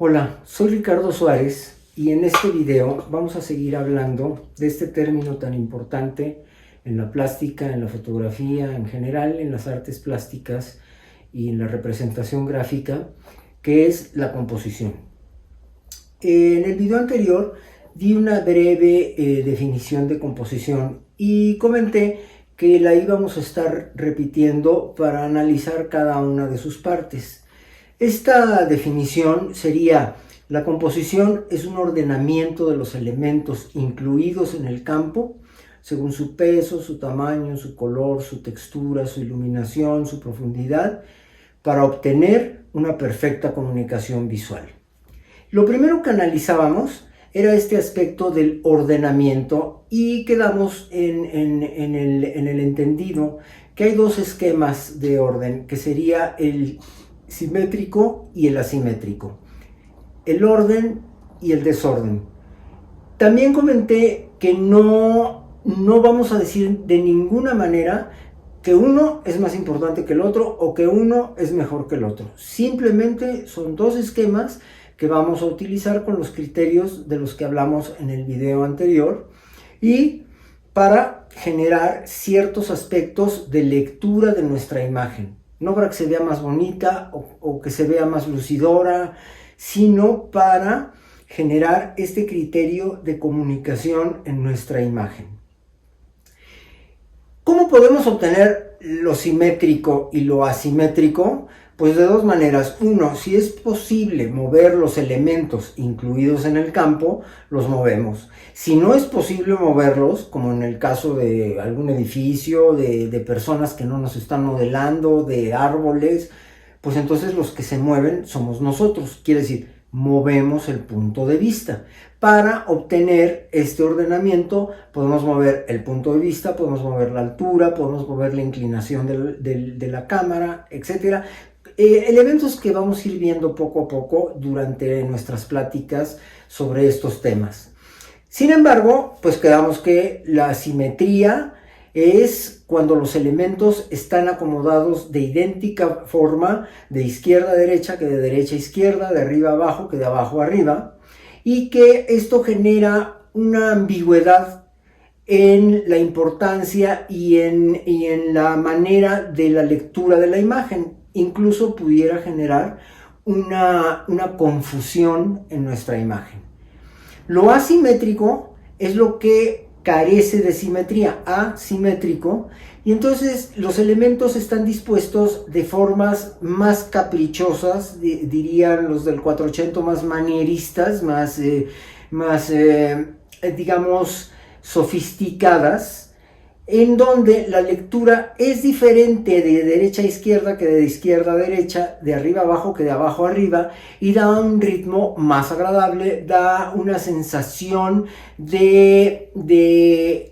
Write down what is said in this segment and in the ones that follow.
Hola, soy Ricardo Suárez y en este video vamos a seguir hablando de este término tan importante en la plástica, en la fotografía, en general en las artes plásticas y en la representación gráfica, que es la composición. En el video anterior di una breve definición de composición y comenté que la íbamos a estar repitiendo para analizar cada una de sus partes. Esta definición sería: la composición es un ordenamiento de los elementos incluidos en el campo según su peso, su tamaño, su color, su textura, su iluminación, su profundidad, para obtener una perfecta comunicación visual. Lo primero que analizábamos era este aspecto del ordenamiento y quedamos en el entendido que hay dos esquemas de orden, que sería el simétrico y el asimétrico, el orden y el desorden. También comenté que no vamos a decir de ninguna manera que uno es más importante que el otro o que uno es mejor que el otro. Simplemente son dos esquemas que vamos a utilizar con los criterios de los que hablamos en el video anterior y para generar ciertos aspectos de lectura de nuestra imagen. No para que se vea más bonita o que se vea más lucidora, sino para generar este criterio de comunicación en nuestra imagen. ¿Cómo podemos obtener lo simétrico y lo asimétrico? Pues de dos maneras. Uno, si es posible mover los elementos incluidos en el campo, los movemos. Si no es posible moverlos, como en el caso de algún edificio, de personas que no nos están modelando, de árboles, pues entonces los que se mueven somos nosotros. Quiere decir, movemos el punto de vista. Para obtener este ordenamiento podemos mover el punto de vista, podemos mover la altura, podemos mover la inclinación de la cámara, etc. Elementos que vamos a ir viendo poco a poco durante nuestras pláticas sobre estos temas. Sin embargo, pues quedamos que la simetría es cuando los elementos están acomodados de idéntica forma, de izquierda a derecha que de derecha a izquierda, de arriba a abajo que de abajo a arriba, y que esto genera una ambigüedad en la importancia y en la manera de la lectura de la imagen. Incluso pudiera generar una confusión en nuestra imagen. Lo asimétrico es lo que carece de simetría, asimétrico, y entonces los elementos están dispuestos de formas más caprichosas, dirían los del 480, más manieristas, digamos, sofisticadas, en donde la lectura es diferente de derecha a izquierda que de izquierda a derecha, de arriba a abajo que de abajo a arriba, y da un ritmo más agradable, da una sensación de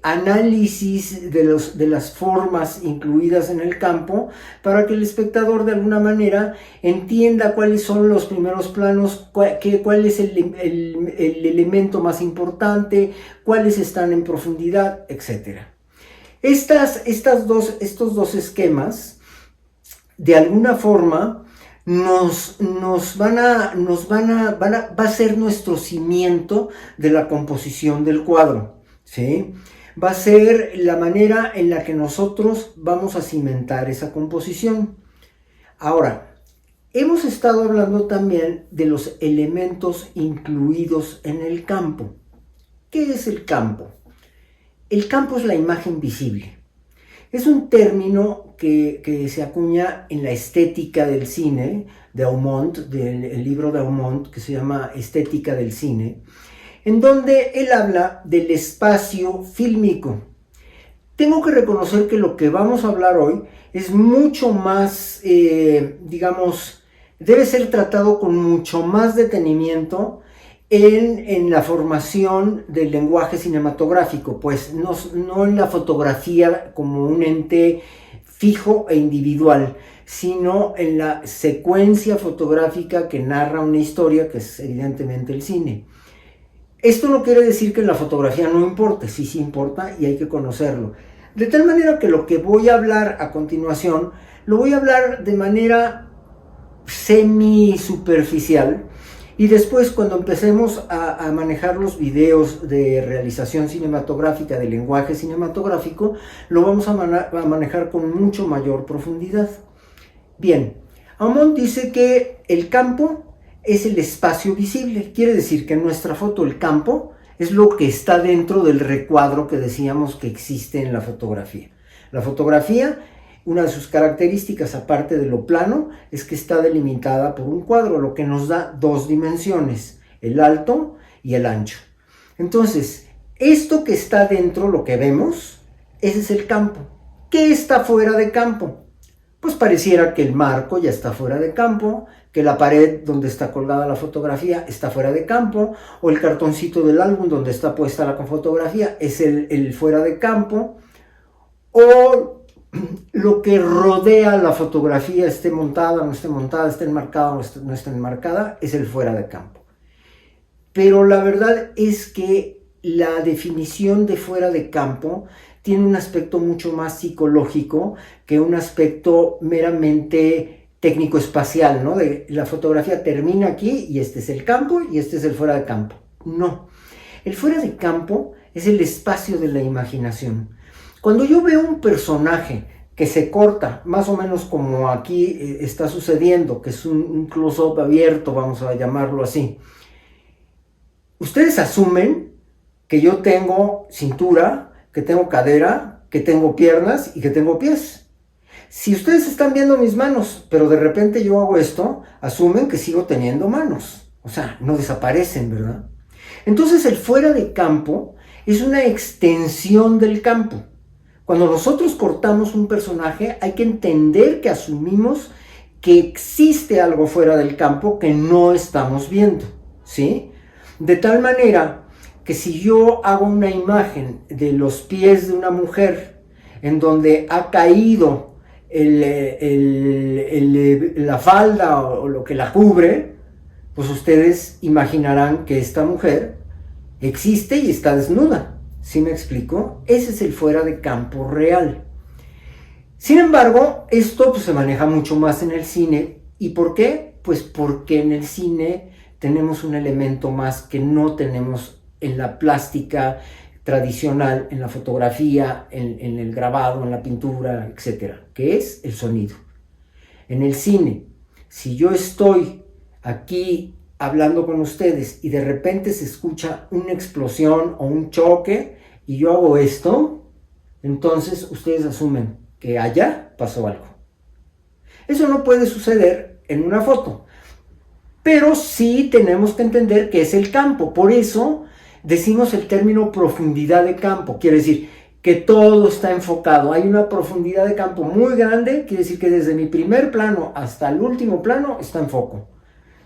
análisis de las formas incluidas en el campo, para que el espectador de alguna manera entienda cuáles son los primeros planos, cuál es el elemento más importante, cuáles están en profundidad, etc. Estos dos esquemas, de alguna forma, va a ser nuestro cimiento de la composición del cuadro, ¿sí? Va a ser la manera en la que nosotros vamos a cimentar esa composición. Ahora, hemos estado hablando también de los elementos incluidos en el campo. ¿Qué es el campo? El campo es la imagen visible. Es un término que se acuña en la estética del cine, de Aumont, del libro de Aumont, que se llama Estética del Cine, en donde él habla del espacio fílmico. Tengo que reconocer que lo que vamos a hablar hoy es mucho más, digamos, debe ser tratado con mucho más detenimiento en la formación del lenguaje cinematográfico, pues no en la fotografía como un ente fijo e individual, sino en la secuencia fotográfica que narra una historia, que es evidentemente el cine. Esto no quiere decir que en la fotografía no importe, sí importa y hay que conocerlo. De tal manera que lo que voy a hablar a continuación, lo voy a hablar de manera semi superficial, Y después, cuando empecemos a manejar los videos de realización cinematográfica, de lenguaje cinematográfico, lo vamos a manejar con mucho mayor profundidad. Bien, Aumont dice que el campo es el espacio visible. Quiere decir que en nuestra foto el campo es lo que está dentro del recuadro que decíamos que existe en la fotografía. La fotografía, una de sus características, aparte de lo plano, es que está delimitada por un cuadro, lo que nos da dos dimensiones, el alto y el ancho. Entonces, esto que está dentro, lo que vemos, ese es el campo. ¿Qué está fuera de campo? Pues pareciera que el marco ya está fuera de campo, que la pared donde está colgada la fotografía está fuera de campo, o el cartoncito del álbum donde está puesta la fotografía es el fuera de campo, o lo que rodea la fotografía, esté montada, no esté montada, esté enmarcada o no esté enmarcada, es el fuera de campo. Pero la verdad es que la definición de fuera de campo tiene un aspecto mucho más psicológico que un aspecto meramente técnico-espacial, ¿no? De la fotografía termina aquí y este es el campo y este es el fuera de campo. No. El fuera de campo es el espacio de la imaginación. Cuando yo veo un personaje que se corta, más o menos como aquí está sucediendo, que es un close-up abierto, vamos a llamarlo así, ustedes asumen que yo tengo cintura, que tengo cadera, que tengo piernas y que tengo pies. Si ustedes están viendo mis manos, pero de repente yo hago esto, asumen que sigo teniendo manos. O sea, no desaparecen, ¿verdad? Entonces el fuera de campo es una extensión del campo. Cuando nosotros cortamos un personaje, hay que entender que asumimos que existe algo fuera del campo que no estamos viendo, ¿sí? De tal manera que si yo hago una imagen de los pies de una mujer en donde ha caído la falda o lo que la cubre, pues ustedes imaginarán que esta mujer existe y está desnuda. ¿Sí me explico? Ese es el fuera de campo real. Sin embargo, esto pues, se maneja mucho más en el cine. ¿Y por qué? Pues porque en el cine tenemos un elemento más que no tenemos en la plástica tradicional, en la fotografía, en el grabado, en la pintura, etcétera, que es el sonido. En el cine, si yo estoy aquí hablando con ustedes y de repente se escucha una explosión o un choque y yo hago esto, entonces ustedes asumen que allá pasó algo. Eso no puede suceder en una foto, pero sí tenemos que entender que es el campo. Por eso decimos el término profundidad de campo, quiere decir que todo está enfocado, hay una profundidad de campo muy grande, quiere decir que desde mi primer plano hasta el último plano está en foco,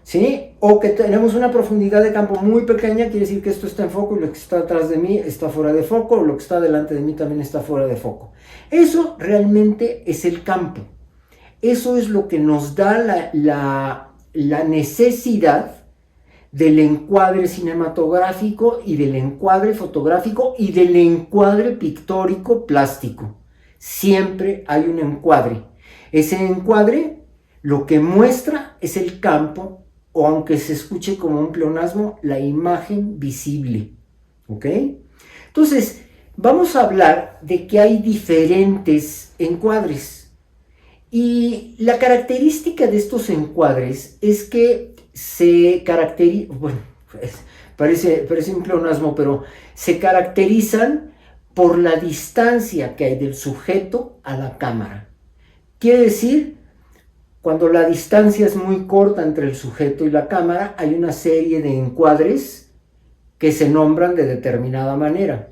¿sí? O que tenemos una profundidad de campo muy pequeña, quiere decir que esto está en foco y lo que está atrás de mí está fuera de foco, o lo que está delante de mí también está fuera de foco. Eso realmente es el campo, eso es lo que nos da la necesidad del encuadre cinematográfico y del encuadre fotográfico y del encuadre pictórico plástico. Siempre hay un encuadre. Ese encuadre lo que muestra es el campo, o aunque se escuche como un pleonasmo, la imagen visible. ¿Ok? Entonces, vamos a hablar de que hay diferentes encuadres. Y la característica de estos encuadres es que se caracterizan, bueno, parece un pleonasmo, pero se caracterizan por la distancia que hay del sujeto a la cámara. Quiere decir, cuando la distancia es muy corta entre el sujeto y la cámara, hay una serie de encuadres que se nombran de determinada manera.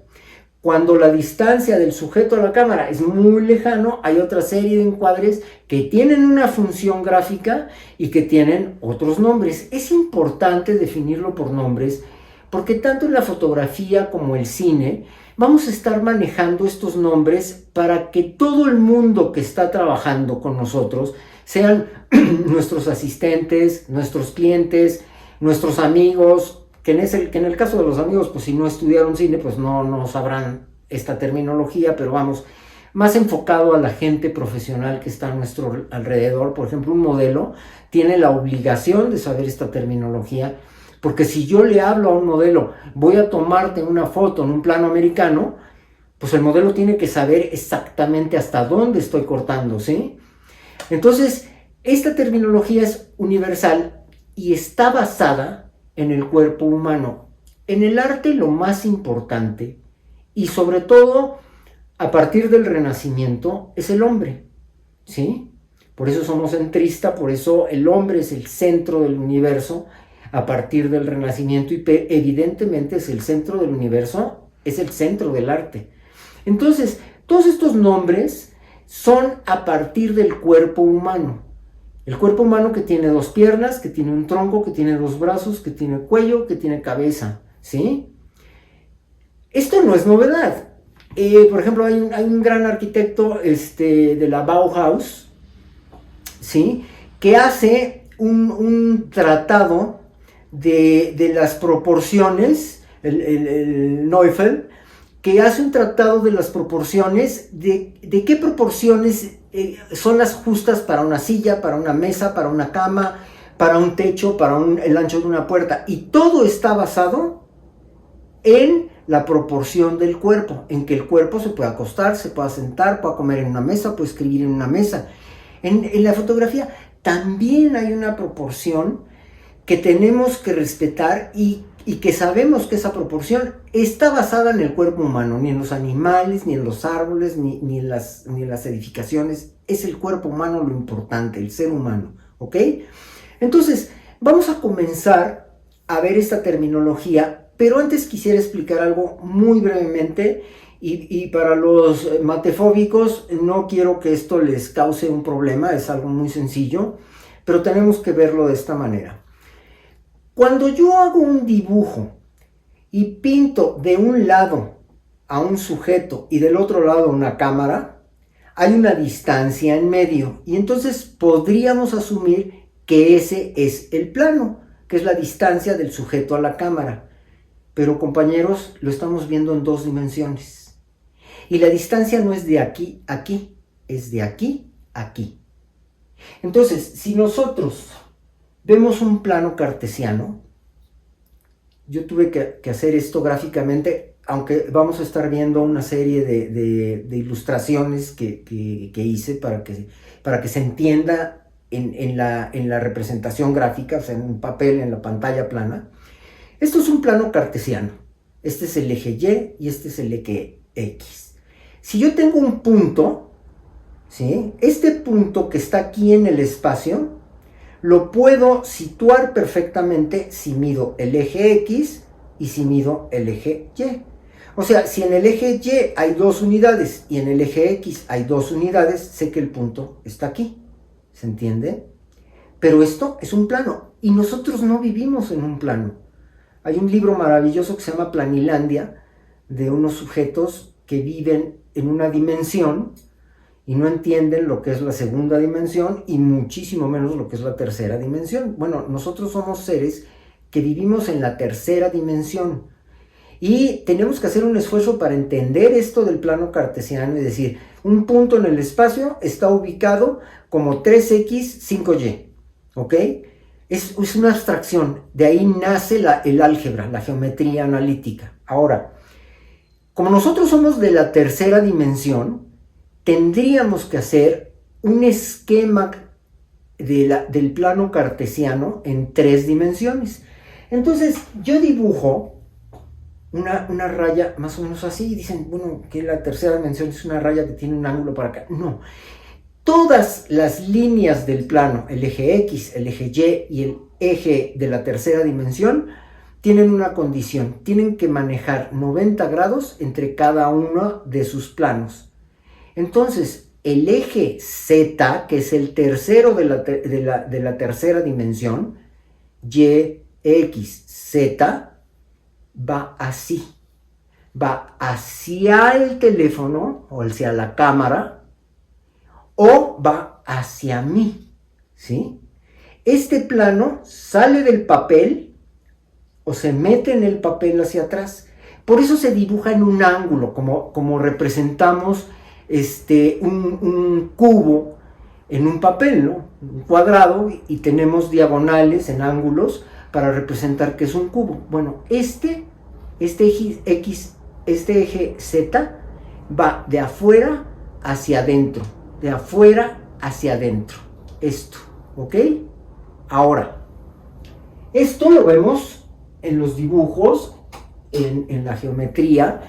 Cuando la distancia del sujeto a la cámara es muy lejano, hay otra serie de encuadres que tienen una función gráfica y que tienen otros nombres. Es importante definirlo por nombres porque tanto en la fotografía como el cine vamos a estar manejando estos nombres para que todo el mundo que está trabajando con nosotros, sean nuestros asistentes, nuestros clientes, nuestros amigos, que en el caso de los amigos, pues si no estudiaron cine, pues no sabrán esta terminología, pero vamos, más enfocado a la gente profesional que está a nuestro alrededor. Por ejemplo, un modelo tiene la obligación de saber esta terminología, porque si yo le hablo a un modelo, voy a tomarte una foto en un plano americano, pues el modelo tiene que saber exactamente hasta dónde estoy cortando, ¿sí? Entonces, esta terminología es universal y está basada en el cuerpo humano. En el arte lo más importante, y sobre todo a partir del Renacimiento, es el hombre, ¿sí? Por eso somos centristas, por eso el hombre es el centro del universo a partir del Renacimiento, y evidentemente es el centro del universo, es el centro del arte. Entonces, todos estos nombres son a partir del cuerpo humano. El cuerpo humano que tiene dos piernas, que tiene un tronco, que tiene dos brazos, que tiene cuello, que tiene cabeza, ¿sí? Esto no es novedad. Por ejemplo, hay un gran arquitecto de la Bauhaus, ¿sí? Que hace un tratado de las proporciones, el Neufeld, que hace un tratado de las proporciones, de qué proporciones son las justas para una silla, para una mesa, para una cama, para un techo, para el ancho de una puerta. Y todo está basado en la proporción del cuerpo, en que el cuerpo se pueda acostar, se pueda sentar, pueda comer en una mesa, puede escribir en una mesa. En la fotografía también hay una proporción que tenemos que respetar y que sabemos que esa proporción está basada en el cuerpo humano, ni en los animales, ni en los árboles, ni en las edificaciones. Es el cuerpo humano lo importante, el ser humano, ¿ok? Entonces, vamos a comenzar a ver esta terminología, pero antes quisiera explicar algo muy brevemente, y para los matefóbicos no quiero que esto les cause un problema, es algo muy sencillo, pero tenemos que verlo de esta manera. Cuando yo hago un dibujo y pinto de un lado a un sujeto y del otro lado una cámara, hay una distancia en medio, y entonces podríamos asumir que ese es el plano, que es la distancia del sujeto a la cámara. Pero compañeros, lo estamos viendo en dos dimensiones. Y la distancia no es de aquí a aquí, es de aquí a aquí. Entonces, si nosotros vemos un plano cartesiano, yo tuve que hacer esto gráficamente, aunque vamos a estar viendo una serie de ilustraciones que hice para que se entienda en la representación gráfica, o sea, en un papel, en la pantalla plana. Esto es un plano cartesiano. Este es el eje Y y este es el eje X. Si yo tengo un punto, ¿sí? Este punto que está aquí en el espacio, lo puedo situar perfectamente si mido el eje X y si mido el eje Y. O sea, si en el eje Y hay 2 unidades y en el eje X hay 2 unidades, sé que el punto está aquí. ¿Se entiende? Pero esto es un plano y nosotros no vivimos en un plano. Hay un libro maravilloso que se llama Planilandia, de unos sujetos que viven en una dimensión y no entienden lo que es la segunda dimensión y muchísimo menos lo que es la tercera dimensión. Bueno, nosotros somos seres que vivimos en la tercera dimensión y tenemos que hacer un esfuerzo para entender esto del plano cartesiano y decir, un punto en el espacio está ubicado como 3x 5y, ¿ok? Es una abstracción, de ahí nace el álgebra, la geometría analítica. Ahora, como nosotros somos de la tercera dimensión, tendríamos que hacer un esquema del plano cartesiano en 3 dimensiones. Entonces, yo dibujo una raya más o menos así, y dicen, bueno, que la tercera dimensión es una raya que tiene un ángulo para acá. No. Todas las líneas del plano, el eje X, el eje Y y el eje de la tercera dimensión, tienen una condición. Tienen que manejar 90 grados entre cada uno de sus planos. Entonces, el eje Z, que es el tercero de la tercera dimensión, Y, X, Z, va así. Va hacia el teléfono o hacia la cámara, o va hacia mí, ¿sí? Este plano sale del papel o se mete en el papel hacia atrás. Por eso se dibuja en un ángulo, como representamos un cubo en un papel, ¿no? Un cuadrado, y tenemos diagonales en ángulos para representar que es un cubo. Bueno, este eje Z va de afuera hacia adentro, de afuera hacia adentro, esto, ¿ok? Ahora, esto lo vemos en los dibujos, en la geometría,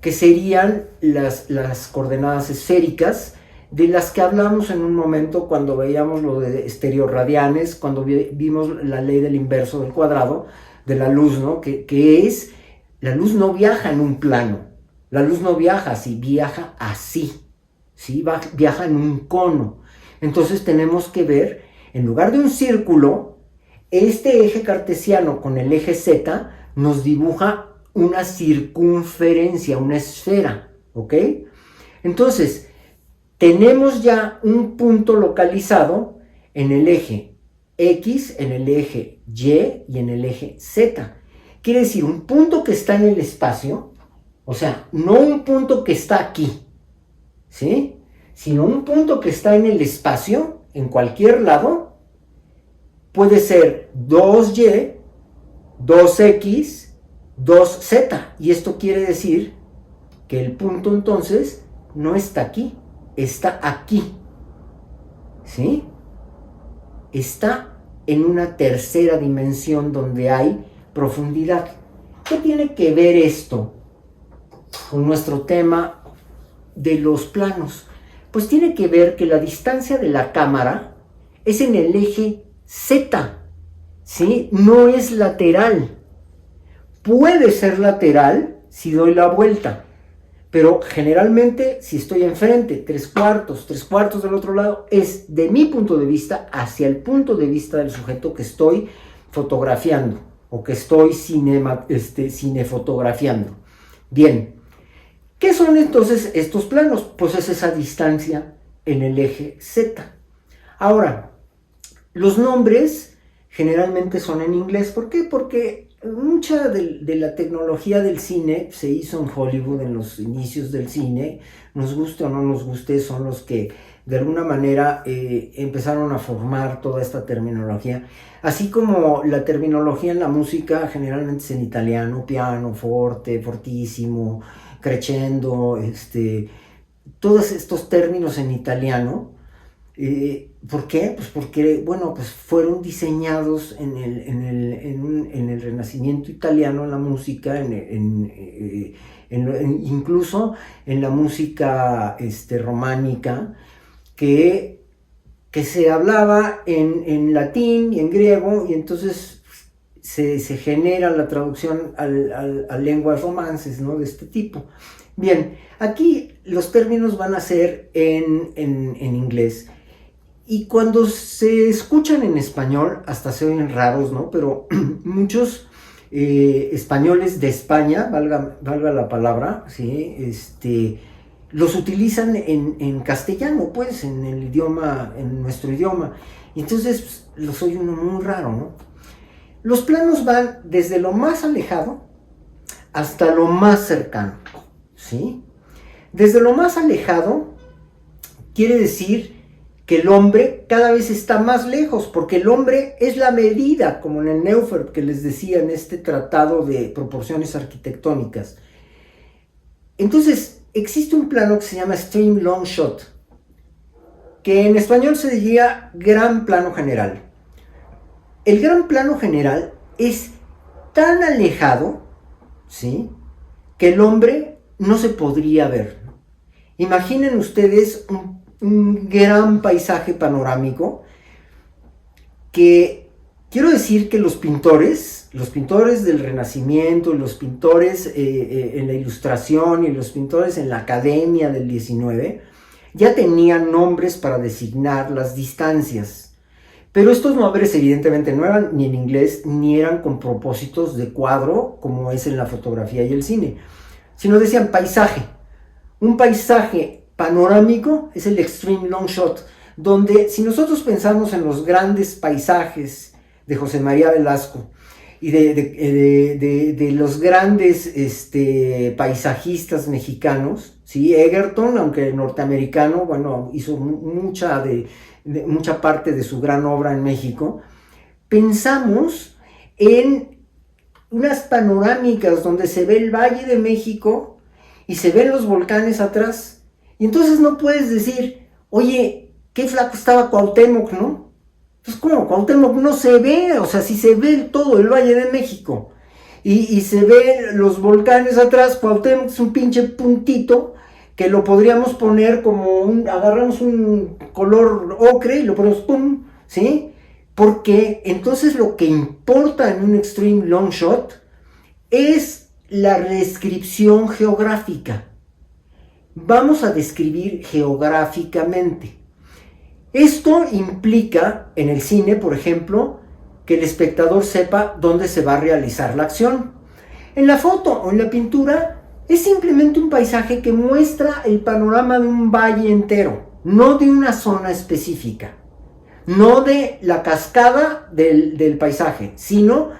que serían las coordenadas esféricas, de las que hablamos en un momento cuando veíamos lo de estereoradianes, cuando vimos la ley del inverso del cuadrado, de la luz, ¿no? Que es, la luz no viaja en un plano, la luz no viaja así, viaja así, ¿sí? Viaja en un cono. Entonces tenemos que ver, en lugar de un círculo, este eje cartesiano con el eje Z nos dibuja una circunferencia, una esfera, ¿ok? Entonces, tenemos ya un punto localizado en el eje X, en el eje Y y en el eje Z. Quiere decir, un punto que está en el espacio, o sea, no un punto que está aquí, ¿sí? Sino un punto que está en el espacio, en cualquier lado, puede ser 2Y, 2X, 2Z. Y esto quiere decir que el punto entonces no está aquí, está aquí, ¿sí? Está en una tercera dimensión donde hay profundidad. ¿Qué tiene que ver esto con nuestro tema de los planos? Pues tiene que ver que la distancia de la cámara es en el eje Z, ¿sí? No es lateral. Puede ser lateral si doy la vuelta, pero generalmente si estoy enfrente, tres cuartos del otro lado, es de mi punto de vista hacia el punto de vista del sujeto que estoy fotografiando o que estoy cinefotografiando. Bien, ¿qué son entonces estos planos? Pues es esa distancia en el eje Z. Ahora, los nombres generalmente son en inglés. ¿Por qué? Porque mucha de la tecnología del cine se hizo en Hollywood en los inicios del cine. Nos guste o no nos guste, son los que de alguna manera empezaron a formar toda esta terminología. Así como la terminología en la música generalmente es en italiano: piano, forte, fortissimo, crescendo, todos estos términos en italiano. ¿Por qué? Pues porque, bueno, pues fueron diseñados en el Renacimiento italiano, en la música, incluso en la música románica, que se hablaba en latín y en griego, y entonces se genera la traducción a lenguas romances, ¿no? De este tipo. Bien, aquí los términos van a ser en inglés. Y cuando se escuchan en español, hasta se oyen raros, ¿no? Pero muchos españoles de España, valga la palabra, ¿sí? Los utilizan en castellano, pues, en el idioma, en nuestro idioma. Y entonces pues, los oye uno muy raro, ¿no? Los planos van desde lo más alejado hasta lo más cercano, ¿sí? Desde lo más alejado quiere decir que el hombre cada vez está más lejos, porque el hombre es la medida, como en el Neufert que les decía en este tratado de proporciones arquitectónicas. Entonces, existe un plano que se llama Extreme Long Shot, que en español se diría gran plano general. El gran plano general es tan alejado, ¿sí?, que el hombre no se podría ver. Imaginen ustedes un gran paisaje panorámico, que quiero decir que los pintores del Renacimiento, los pintores en la Ilustración y los pintores en la Academia del 19 ya tenían nombres para designar las distancias, pero estos nombres evidentemente no eran ni en inglés ni eran con propósitos de cuadro como es en la fotografía y el cine, sino decían paisaje. Un paisaje panorámico es el Extreme Long Shot, donde si nosotros pensamos en los grandes paisajes de José María Velasco y de los grandes paisajistas mexicanos, ¿sí? Egerton, aunque norteamericano, bueno, hizo mucha parte de su gran obra en México. Pensamos en unas panorámicas donde se ve el Valle de México y se ven los volcanes atrás. Y entonces no puedes decir, oye, qué flaco estaba Cuauhtémoc, ¿no? Pues como Cuauhtémoc no se ve, o sea, si se ve todo el Valle de México y se ven los volcanes atrás, Cuauhtémoc es un pinche puntito que lo podríamos poner como agarramos un color ocre y lo ponemos pum, ¿sí? Porque entonces lo que importa en un extreme long shot es la descripción geográfica. Vamos a describir geográficamente. Esto implica, en el cine, por ejemplo, que el espectador sepa dónde se va a realizar la acción. En la foto o en la pintura es simplemente un paisaje que muestra el panorama de un valle entero, no de una zona específica, no de la cascada del paisaje, sino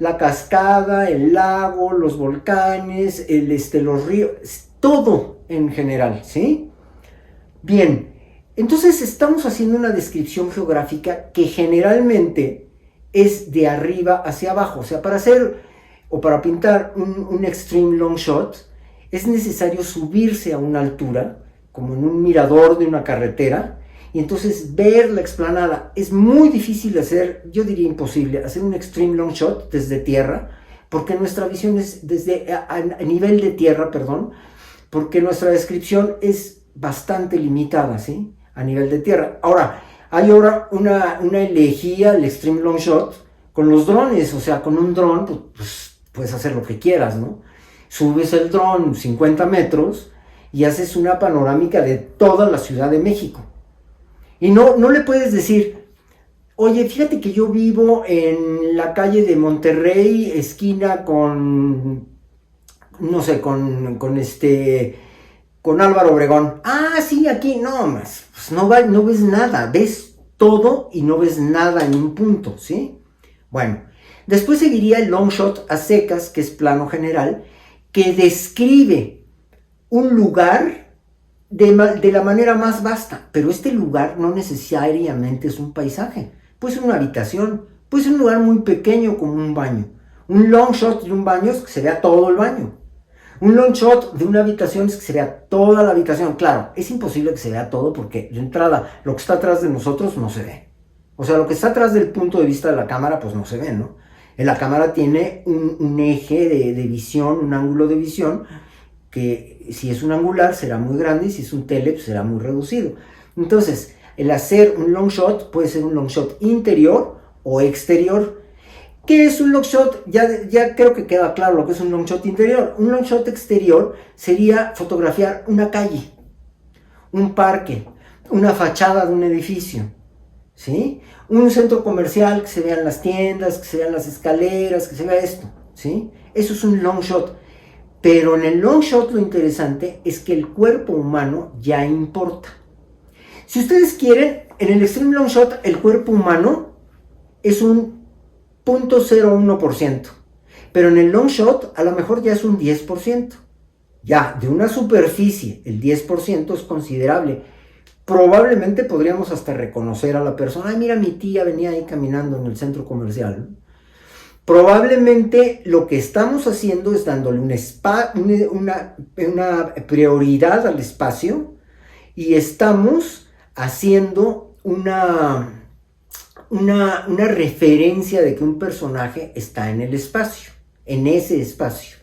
la cascada, el lago, los volcanes, los ríos, todo en general, ¿sí? Bien, entonces estamos haciendo una descripción geográfica que generalmente es de arriba hacia abajo. O sea, para hacer o para pintar un extreme long shot es necesario subirse a una altura, como en un mirador de una carretera, y entonces ver la explanada. Es muy difícil hacer, yo diría imposible, hacer un extreme long shot desde tierra, porque nuestra visión es a nivel de tierra, perdón, porque nuestra descripción es bastante limitada, ¿sí? A nivel de tierra. Ahora, hay ahora una elegía, el extreme long shot, con los drones. O sea, con un dron, pues puedes hacer lo que quieras, ¿no? Subes el dron 50 metros y haces una panorámica de toda la Ciudad de México. Y no le puedes decir, oye, fíjate que yo vivo en la calle de Monterrey, esquina con, no sé, con Álvaro Obregón. Ah, sí, aquí, no, más, pues no ves nada, ves todo y no ves nada en un punto, ¿sí? Bueno, después seguiría el long shot a secas, que es plano general, que describe un lugar de la manera más vasta, pero este lugar no necesariamente es un paisaje, puede ser una habitación, puede ser un lugar muy pequeño como un baño. Un long shot de un baño es que se vea todo el baño. Un long shot de una habitación es que se vea toda la habitación. Claro, es imposible que se vea todo porque de entrada lo que está atrás de nosotros no se ve. O sea, lo que está atrás del punto de vista de la cámara pues no se ve, ¿no? La cámara tiene un eje de visión, un ángulo de visión, que si es un angular será muy grande y si es un tele pues será muy reducido. Entonces, el hacer un long shot puede ser un long shot interior o exterior. ¿Qué es un long shot? Ya creo que queda claro lo que es un long shot interior. Un long shot exterior sería fotografiar una calle, un parque, una fachada de un edificio, ¿sí? Un centro comercial, que se vean las tiendas, que se vean las escaleras, que se vea esto, ¿sí? Eso es un long shot. Pero en el long shot lo interesante es que el cuerpo humano ya importa. Si ustedes quieren, en el extreme long shot el cuerpo humano es un 0.01%, pero en el long shot a lo mejor ya es un 10%. Ya, de una superficie, el 10% es considerable. Probablemente podríamos hasta reconocer a la persona. Ay, mira, mi tía venía ahí caminando en el centro comercial. Probablemente lo que estamos haciendo es dándole una prioridad al espacio y estamos haciendo una referencia de que un personaje está en el espacio, en ese espacio.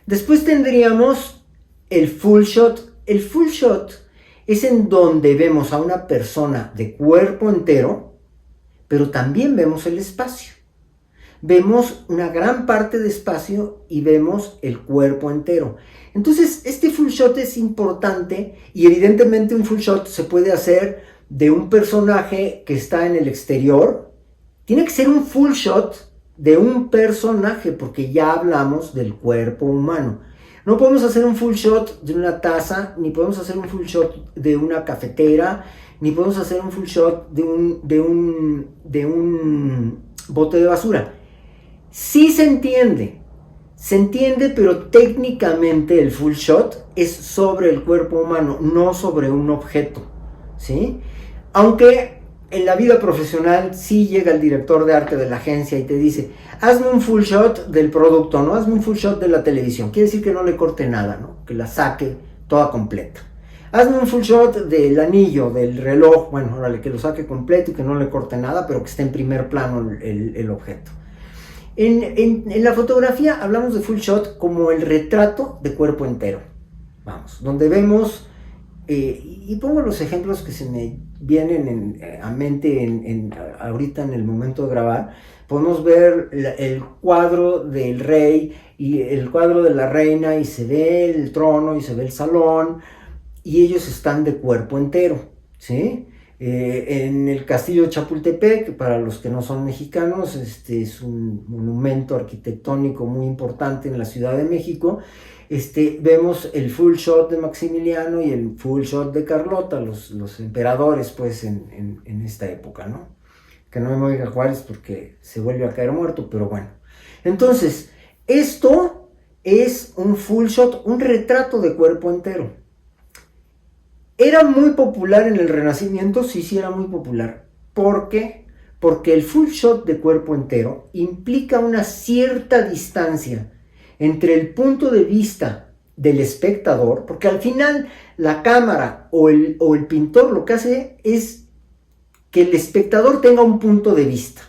Después tendríamos el full shot. El full shot es en donde vemos a una persona de cuerpo entero, pero también vemos el espacio. Vemos una gran parte de espacio y vemos el cuerpo entero. Entonces, este full shot es importante y evidentemente un full shot se puede hacer de un personaje que está en el exterior. Tiene que ser un full shot de un personaje porque ya hablamos del cuerpo humano. No podemos hacer un full shot de una taza, ni podemos hacer un full shot de una cafetera, ni podemos hacer un full shot de un bote de basura. Sí se entiende, Se entiende, pero técnicamente el full shot es sobre el cuerpo humano, no sobre un objeto, ¿sí? Aunque en la vida profesional sí llega el director de arte de la agencia y te dice, hazme un full shot del producto, ¿no? Hazme un full shot de la televisión. Quiere decir que no le corte nada, ¿no? Que la saque toda completa. Hazme un full shot del anillo, del reloj, bueno, órale, que lo saque completo y que no le corte nada, pero que esté en primer plano el objeto. En la fotografía hablamos de full shot como el retrato de cuerpo entero, vamos, donde vemos, y pongo los ejemplos que se me vienen a mente ahorita en el momento de grabar. Podemos ver el cuadro del rey y el cuadro de la reina y se ve el trono y se ve el salón y ellos están de cuerpo entero, ¿sí? En el castillo de Chapultepec, para los que no son mexicanos, es un monumento arquitectónico muy importante en la Ciudad de México. Vemos el full shot de Maximiliano y el full shot de Carlota, los emperadores pues en esta época, ¿no? Que no me oiga Juárez porque se vuelve a caer muerto, pero bueno. Entonces, esto es un full shot, un retrato de cuerpo entero. ¿Era muy popular en el Renacimiento? Sí, era muy popular. ¿Por qué? Porque el full shot de cuerpo entero implica una cierta distancia entre el punto de vista del espectador, porque al final la cámara o el pintor lo que hace es que el espectador tenga un punto de vista.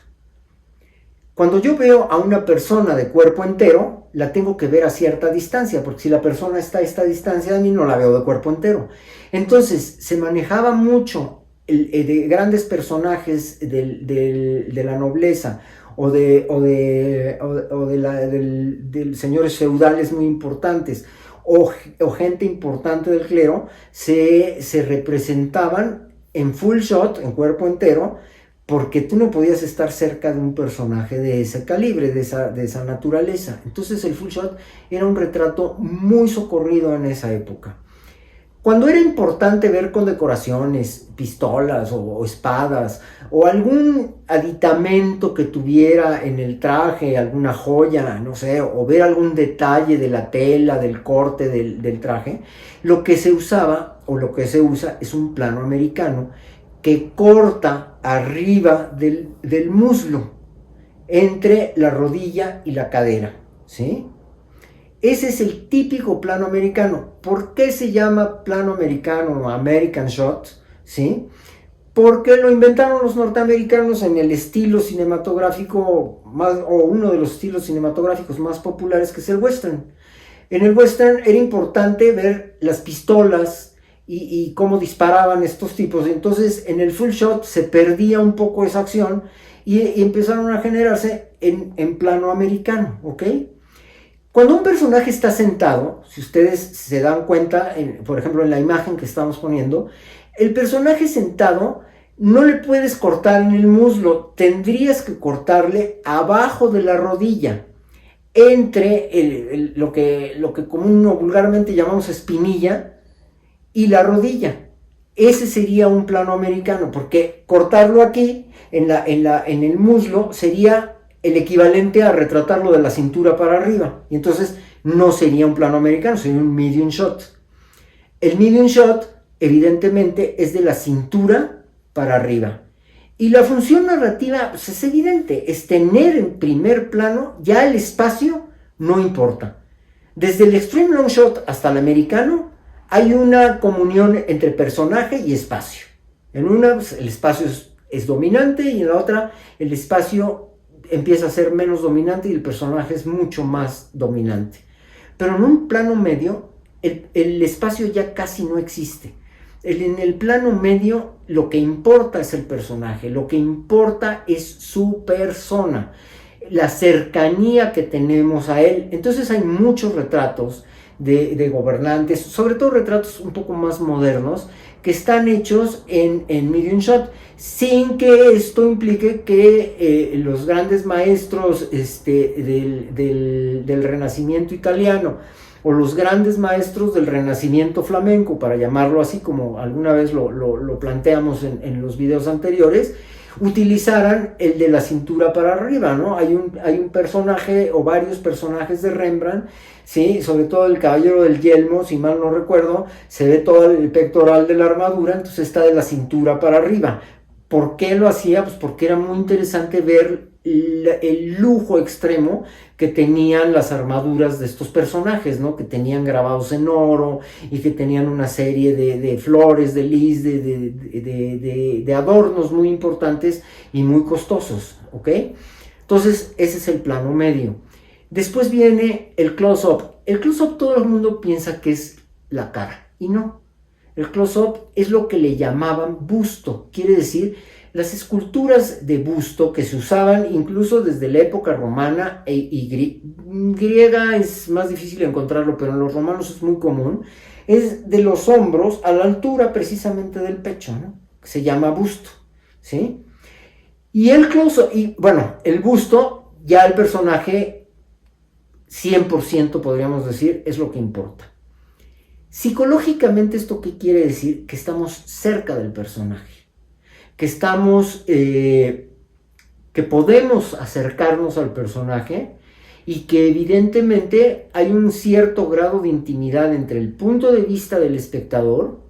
Cuando yo veo a una persona de cuerpo entero, la tengo que ver a cierta distancia, porque si la persona está a esta distancia de mí, no la veo de cuerpo entero. Entonces, se manejaba mucho de grandes personajes de la nobleza o de señores feudales muy importantes o gente importante del clero, se representaban en full shot, en cuerpo entero, porque tú no podías estar cerca de un personaje de ese calibre, de esa naturaleza. Entonces el full shot era un retrato muy socorrido en esa época. Cuando era importante ver condecoraciones, pistolas o espadas, o algún aditamento que tuviera en el traje, alguna joya, no sé, o ver algún detalle de la tela, del corte del traje, lo que se usaba, o lo que se usa, es un plano americano, que corta arriba del muslo, entre la rodilla y la cadera, ¿sí? Ese es el típico plano americano. ¿Por qué se llama plano americano o American Shot? ¿Sí? Porque lo inventaron los norteamericanos en el estilo cinematográfico, o uno de los estilos cinematográficos más populares, que es el western. En el western era importante ver las pistolas, y cómo disparaban estos tipos. Entonces en el full shot se perdía un poco esa acción y empezaron a generarse en plano americano, ¿ok? Cuando un personaje está sentado, si ustedes se dan cuenta, por ejemplo en la imagen que estamos poniendo, el personaje sentado no le puedes cortar en el muslo, tendrías que cortarle abajo de la rodilla, entre lo que común o vulgarmente llamamos espinilla, y la rodilla. Ese sería un plano americano, porque cortarlo aquí en el muslo sería el equivalente a retratarlo de la cintura para arriba, y entonces no sería un plano americano, sería un medium shot. El medium shot evidentemente es de la cintura para arriba, y la función narrativa pues, es evidente, es tener en primer plano, ya el espacio no importa. Desde el extreme long shot hasta el americano hay una comunión entre personaje y espacio. En una pues, el espacio es dominante, y en la otra el espacio empieza a ser menos dominante y el personaje es mucho más dominante. Pero en un plano medio el espacio ya casi no existe. En el plano medio lo que importa es el personaje, lo que importa es su persona, la cercanía que tenemos a él. Entonces hay muchos retratos de gobernantes, sobre todo retratos un poco más modernos, que están hechos en medium shot, sin que esto implique que los grandes maestros del Renacimiento italiano, o los grandes maestros del Renacimiento flamenco, para llamarlo así, como alguna vez lo planteamos en los videos anteriores, utilizaran el de la cintura para arriba, ¿no? Hay un personaje o varios personajes de Rembrandt, ¿sí? Sobre todo el Caballero del Yelmo, si mal no recuerdo, se ve todo el pectoral de la armadura, entonces está de la cintura para arriba. ¿Por qué lo hacía? Pues porque era muy interesante ver el lujo extremo que tenían las armaduras de estos personajes, ¿no? Que tenían grabados en oro y que tenían una serie de flores, de lis, de adornos muy importantes y muy costosos, ¿ok? Entonces, ese es el plano medio. Después viene el close-up. El close-up todo el mundo piensa que es la cara, y no. El close-up es lo que le llamaban busto, quiere decir, las esculturas de busto que se usaban incluso desde la época romana y griega es más difícil encontrarlo, pero en los romanos es muy común, es de los hombros a la altura precisamente del pecho, ¿no? Se llama busto, ¿sí? Y el close-up, y bueno, el busto, ya el personaje 100% podríamos decir, es lo que importa. Psicológicamente, ¿esto qué quiere decir? Que estamos cerca del personaje, que estamos, que podemos acercarnos al personaje y que evidentemente hay un cierto grado de intimidad entre el punto de vista del espectador,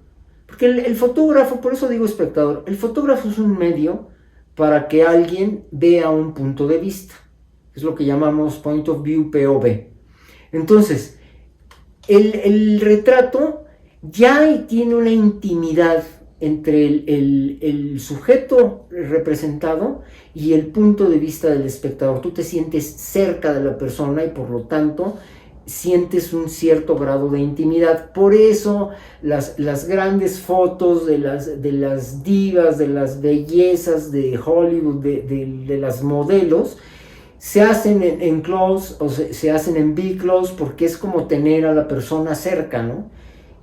porque el fotógrafo, por eso digo espectador, el fotógrafo es un medio para que alguien vea un punto de vista, es lo que llamamos point of view, POV. Entonces, el retrato ya tiene una intimidad entre el sujeto representado y el punto de vista del espectador. Tú te sientes cerca de la persona y por lo tanto sientes un cierto grado de intimidad. Por eso las grandes fotos de las divas, de las bellezas de Hollywood, de las modelos, se hacen en close o se hacen en big close porque es como tener a la persona cerca, ¿no?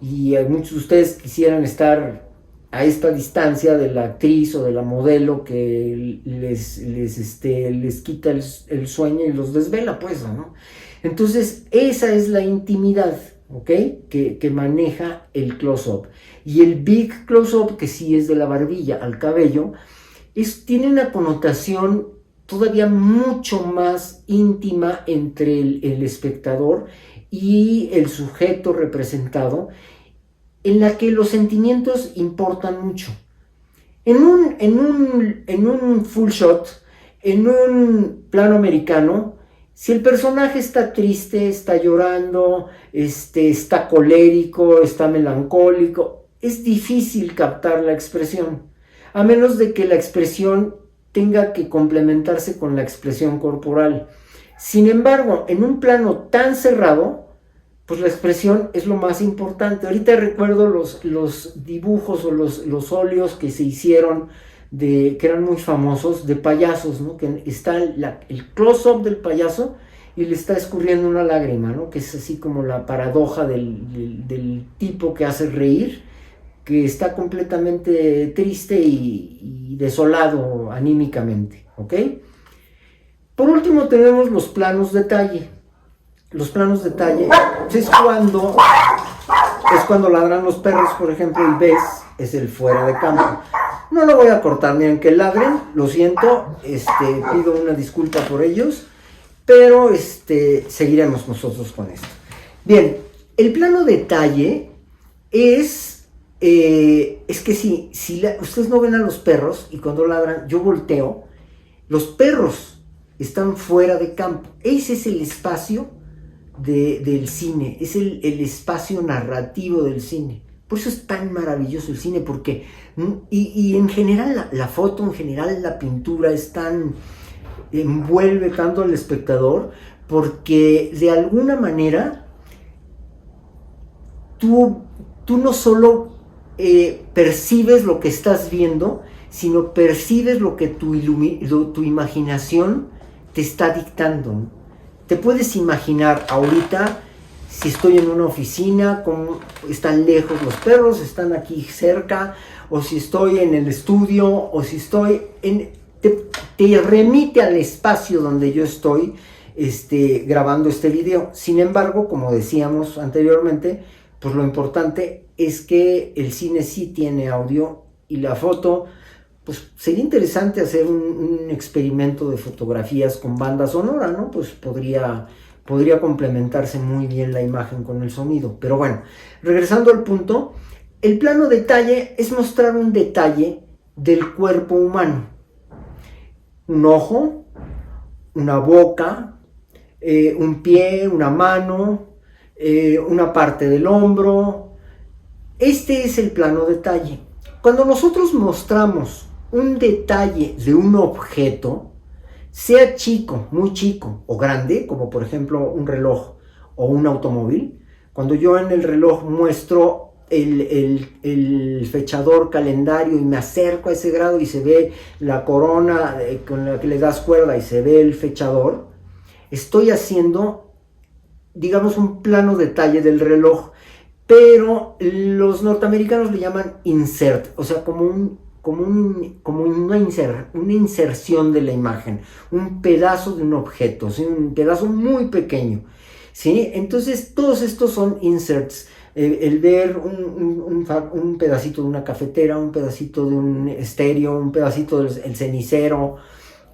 Y muchos de ustedes quisieran estar a esta distancia de la actriz o de la modelo que les quita el sueño y los desvela, pues, ¿no? Entonces, esa es la intimidad, ¿ok? Que maneja el close-up. Y el big close-up, que sí es de la barbilla al cabello, tiene una connotación todavía mucho más íntima entre el espectador y el sujeto representado, en la que los sentimientos importan mucho. En un full shot, en un plano americano, si el personaje está triste, está llorando, está colérico, está melancólico, es difícil captar la expresión, a menos de que la expresión tenga que complementarse con la expresión corporal. Sin embargo, en un plano tan cerrado, pues la expresión es lo más importante. Ahorita recuerdo los dibujos o los óleos que se hicieron, que eran muy famosos, de payasos, ¿no? Que está el close-up del payaso y le está escurriendo una lágrima, ¿no? Que es así como la paradoja del tipo que hace reír, que está completamente triste y desolado anímicamente, ¿ok? Por último tenemos los planos detalle. Los planos detalle es cuando ladran los perros, por ejemplo, y ves, es el fuera de campo. No lo voy a cortar, miren que ladren, lo siento, pido una disculpa por ellos, pero seguiremos nosotros con esto. Bien, el plano detalle es que si ustedes no ven a los perros y cuando ladran, yo volteo, los perros están fuera de campo. Ese es el espacio del cine, es el espacio narrativo del cine. Por eso es tan maravilloso el cine, porque y en general la foto, en general la pintura envuelve tanto al espectador, porque de alguna manera tú no solo percibes lo que estás viendo, sino percibes lo que tu imaginación te está dictando, ¿no? Te puedes imaginar ahorita, si estoy en una oficina, cómo están lejos los perros, están aquí cerca, o si estoy en el estudio, o si estoy te remite al espacio donde yo estoy grabando este video. Sin embargo, como decíamos anteriormente, pues lo importante es que el cine sí tiene audio y la foto pues sería interesante hacer un experimento de fotografías con banda sonora, ¿no? Pues podría complementarse muy bien la imagen con el sonido. Pero bueno, regresando al punto, el plano detalle es mostrar un detalle del cuerpo humano. Un ojo, una boca, un pie, una mano, una parte del hombro. Este es el plano detalle. Cuando nosotros mostramos un detalle de un objeto, sea chico, muy chico o grande, como por ejemplo un reloj o un automóvil, cuando yo en el reloj muestro el fechador calendario y me acerco a ese grado y se ve la corona con la que le das cuerda y se ve el fechador, estoy haciendo, digamos, un plano detalle del reloj, pero los norteamericanos le llaman insert, o sea, como una inserción de la imagen, un pedazo de un objeto, ¿sí? Un pedazo muy pequeño, ¿sí? Entonces todos estos son inserts. El ver un pedacito de una cafetera, un pedacito de un estéreo, un pedacito del cenicero,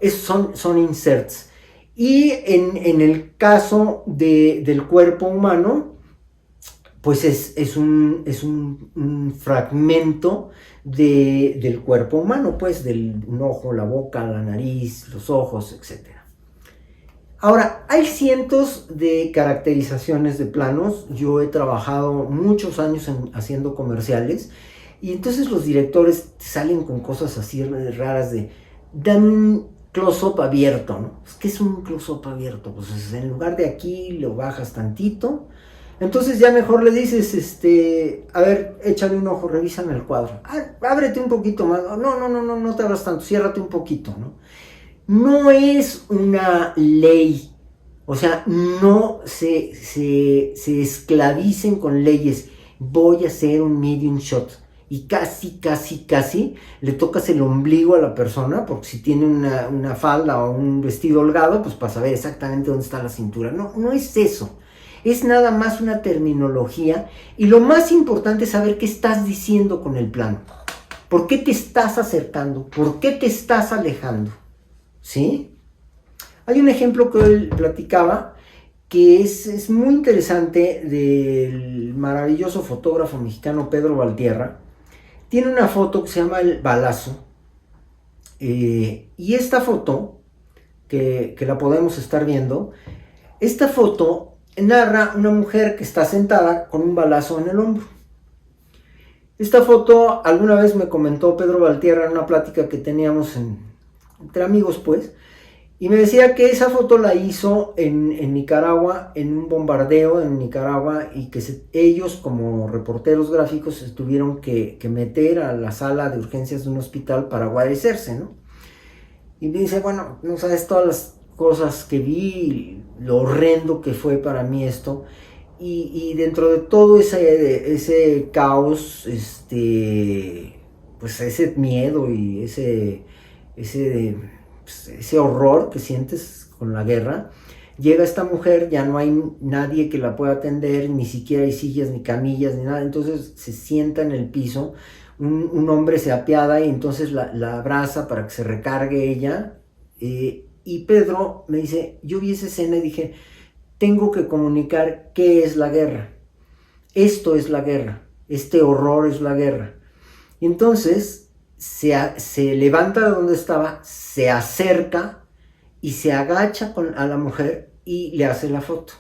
son inserts. Y en el caso del cuerpo humano, pues es un fragmento del cuerpo humano, pues un ojo, la boca, la nariz, los ojos, etc. Ahora, hay cientos de caracterizaciones de planos. Yo he trabajado muchos años haciendo comerciales y entonces los directores salen con cosas así raras dan un close-up abierto, ¿no? ¿Qué es un close-up abierto? Pues en lugar de aquí lo bajas tantito. Entonces ya mejor le dices, a ver, échale un ojo, revísame el cuadro. Ábrete un poquito más. No te abras tanto, ciérrate un poquito, ¿no? No es una ley, o sea, no se esclavicen con leyes. Voy a hacer un medium shot y casi le tocas el ombligo a la persona, porque si tiene una falda o un vestido holgado, pues para saber exactamente dónde está la cintura. No es eso. Es nada más una terminología y lo más importante es saber qué estás diciendo con el plano. ¿Por qué te estás acercando? ¿Por qué te estás alejando? ¿Sí? Hay un ejemplo que él platicaba que es muy interesante del maravilloso fotógrafo mexicano Pedro Valtierra. Tiene una foto que se llama El Balazo y esta foto que la podemos estar viendo, esta foto narra una mujer que está sentada con un balazo en el hombro. Esta foto alguna vez me comentó Pedro Valtierra en una plática que teníamos entre amigos, pues, y me decía que esa foto la hizo en Nicaragua, en un bombardeo en Nicaragua, y que ellos como reporteros gráficos se tuvieron que meter a la sala de urgencias de un hospital para guarecerse, ¿no? Y me dice, bueno, no sabes todas las cosas que vi, lo horrendo que fue para mí esto, y dentro de todo ese caos, pues ese miedo y ese horror que sientes con la guerra, llega esta mujer, ya no hay nadie que la pueda atender, ni siquiera hay sillas, ni camillas, ni nada, entonces se sienta en el piso, un hombre se apiada y entonces la abraza para que se recargue ella, y Pedro me dice, yo vi esa escena y dije, tengo que comunicar qué es la guerra. Esto es la guerra. Este horror es la guerra. Y entonces se levanta de donde estaba, se acerca y se agacha a la mujer y le hace la foto.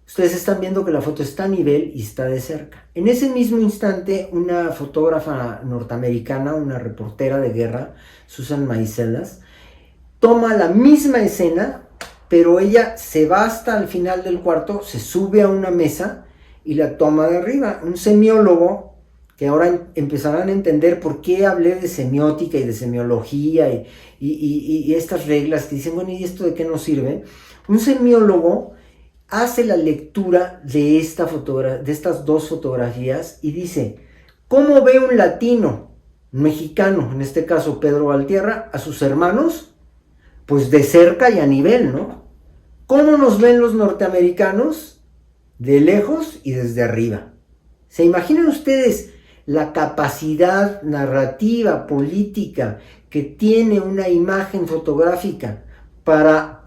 Ustedes están viendo que la foto está a nivel y está de cerca. En ese mismo instante, una fotógrafa norteamericana, una reportera de guerra, Susan Maiselas, toma la misma escena, pero ella se va hasta el final del cuarto, se sube a una mesa y la toma de arriba. Un semiólogo, que ahora empezarán a entender por qué hablé de semiótica y de semiología y estas reglas que dicen, bueno, ¿y esto de qué nos sirve? Un semiólogo hace la lectura de estas dos fotografías y dice, ¿cómo ve un latino, un mexicano, en este caso Pedro Valtierra, a sus hermanos? Pues de cerca y a nivel, ¿no? ¿Cómo nos ven los norteamericanos? De lejos y desde arriba. ¿Se imaginan ustedes la capacidad narrativa, política que tiene una imagen fotográfica para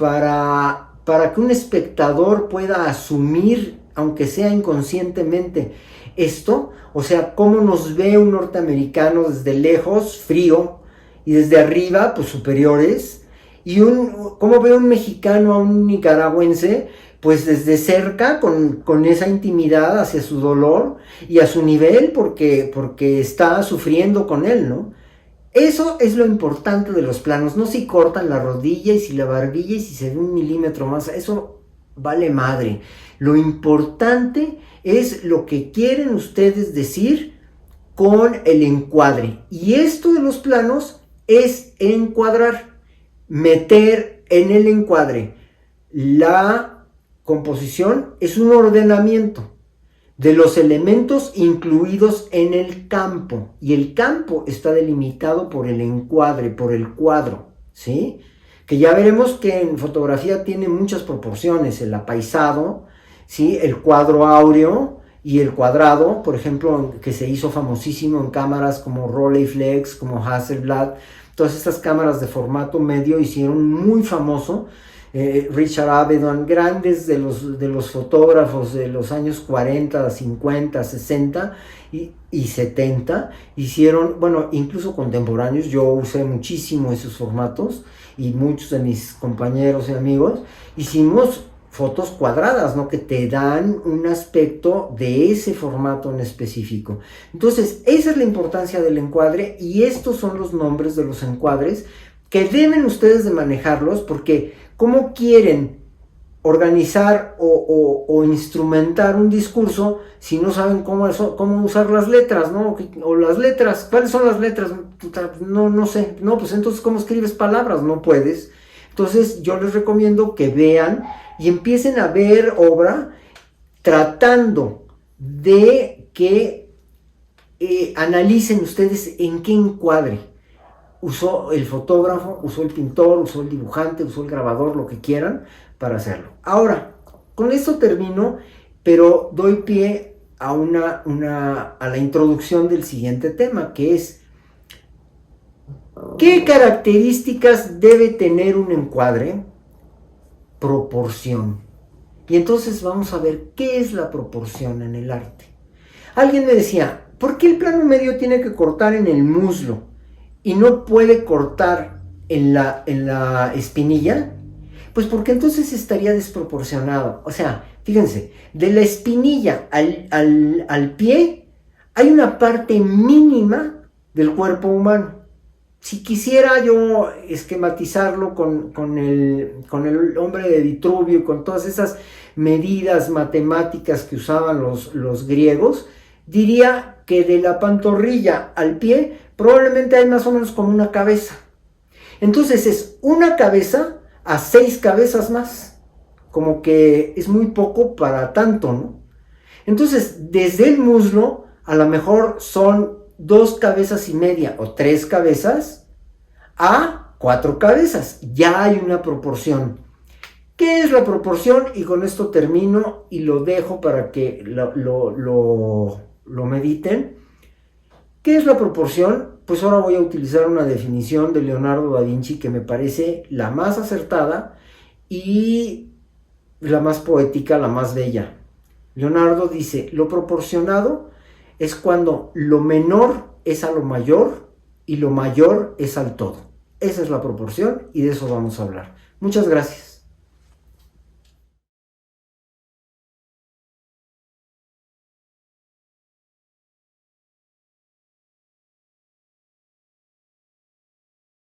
que un espectador pueda asumir, aunque sea inconscientemente, esto, o sea, cómo nos ve un norteamericano desde lejos, frío, y desde arriba, pues superiores, y cómo ve un mexicano a un nicaragüense, pues desde cerca, con esa intimidad hacia su dolor y a su nivel, porque está sufriendo con él, ¿no? Eso es lo importante de los planos, no si cortan la rodilla y si la barbilla y si se ve 1 milímetro más, eso vale madre. Lo importante es lo que quieren ustedes decir con el encuadre. Y esto de los planos es encuadrar, meter en el encuadre. La composición es un ordenamiento de los elementos incluidos en el campo, y el campo está delimitado por el encuadre, por el cuadro, ¿sí? Que ya veremos que en fotografía tiene muchas proporciones, el apaisado, ¿sí? El cuadro áureo y el cuadrado, por ejemplo, que se hizo famosísimo en cámaras como Rolleiflex, como Hasselblad. Todas estas cámaras de formato medio hicieron muy famoso Richard Avedon, grandes de los fotógrafos de los años 40, 50, 60 y 70, hicieron, bueno, incluso contemporáneos. Yo usé muchísimo esos formatos y muchos de mis compañeros y amigos hicimos fotos cuadradas, ¿no? Que te dan un aspecto de ese formato en específico. Entonces, esa es la importancia del encuadre, y estos son los nombres de los encuadres que deben ustedes de manejarlos, porque ¿cómo quieren organizar o instrumentar un discurso si no saben cómo usar las letras, ¿no? O las letras, ¿cuáles son las letras? No sé, no, pues entonces ¿cómo escribes palabras? No puedes. Entonces yo les recomiendo que vean y empiecen a ver obra tratando de que analicen ustedes en qué encuadre usó el fotógrafo, usó el pintor, usó el dibujante, usó el grabador, lo que quieran para hacerlo. Ahora, con esto termino, pero doy pie a la introducción del siguiente tema, que es: ¿qué características debe tener un encuadre? Proporción. Y entonces vamos a ver qué es la proporción en el arte. Alguien me decía, ¿por qué el plano medio tiene que cortar en el muslo y no puede cortar en la espinilla? Pues porque entonces estaría desproporcionado. O sea, fíjense, de la espinilla al pie hay una parte mínima del cuerpo humano. Si quisiera yo esquematizarlo con el hombre de Vitruvio y con todas esas medidas matemáticas que usaban los griegos, diría que de la pantorrilla al pie probablemente hay más o menos como una cabeza. Entonces es una cabeza a 6 cabezas más. Como que es muy poco para tanto, ¿no? Entonces, desde el muslo, a lo mejor son 2 cabezas y media o 3 cabezas a 4 cabezas. Ya hay una proporción. ¿Qué es la proporción? Y con esto termino y lo dejo para que lo mediten. ¿Qué es la proporción? Pues ahora voy a utilizar una definición de Leonardo da Vinci que me parece la más acertada y la más poética, la más bella. Leonardo dice, lo proporcionado es cuando lo menor es a lo mayor y lo mayor es al todo. Esa es la proporción y de eso vamos a hablar. Muchas gracias.